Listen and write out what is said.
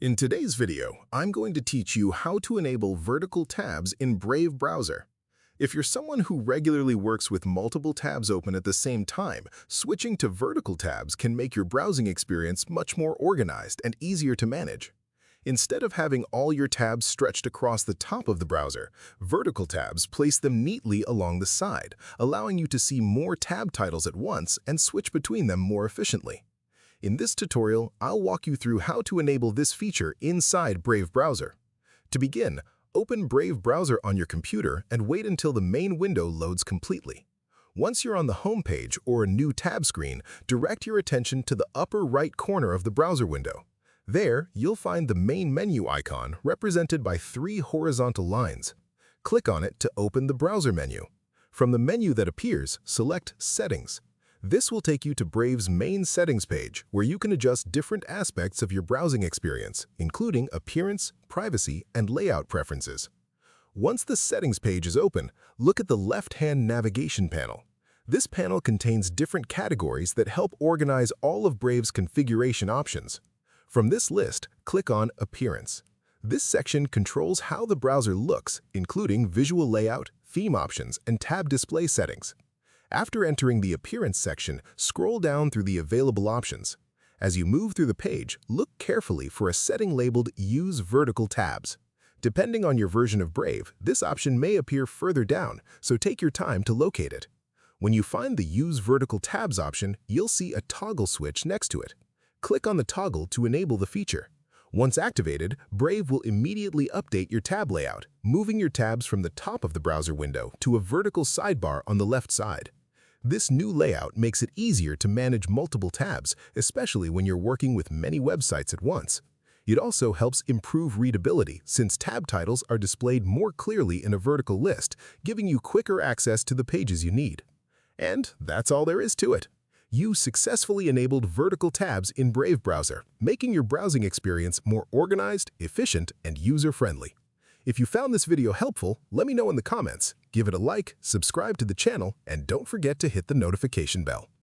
In today's video, I'm going to teach you how to enable vertical tabs in Brave browser. If you're someone who regularly works with multiple tabs open at the same time, switching to vertical tabs can make your browsing experience much more organized and easier to manage. Instead of having all your tabs stretched across the top of the browser, vertical tabs place them neatly along the side, allowing you to see more tab titles at once and switch between them more efficiently. In this tutorial, I'll walk you through how to enable this feature inside Brave browser. To begin, open Brave browser on your computer and wait until the main window loads completely. Once you're on the home page or a new tab screen, direct your attention to the upper right corner of the browser window. There, you'll find the main menu icon represented by three horizontal lines. Click on it to open the browser menu. From the menu that appears, select Settings. This will take you to Brave's main settings page, where you can adjust different aspects of your browsing experience, including appearance, privacy, and layout preferences. Once the settings page is open, look at the left-hand navigation panel. This panel contains different categories that help organize all of Brave's configuration options. From this list, click on Appearance. This section controls how the browser looks, including visual layout, theme options, and tab display settings. After entering the Appearance section, scroll down through the available options. As you move through the page, look carefully for a setting labeled Use Vertical Tabs. Depending on your version of Brave, this option may appear further down, so take your time to locate it. When you find the Use Vertical Tabs option, you'll see a toggle switch next to it. Click on the toggle to enable the feature. Once activated, Brave will immediately update your tab layout, moving your tabs from the top of the browser window to a vertical sidebar on the left side. This new layout makes it easier to manage multiple tabs, especially when you're working with many websites at once. It also helps improve readability since tab titles are displayed more clearly in a vertical list, giving you quicker access to the pages you need. And that's all there is to it. You successfully enabled vertical tabs in Brave browser, making your browsing experience more organized, efficient, and user-friendly. If you found this video helpful, let me know in the comments. Give it a like, subscribe to the channel, and don't forget to hit the notification bell.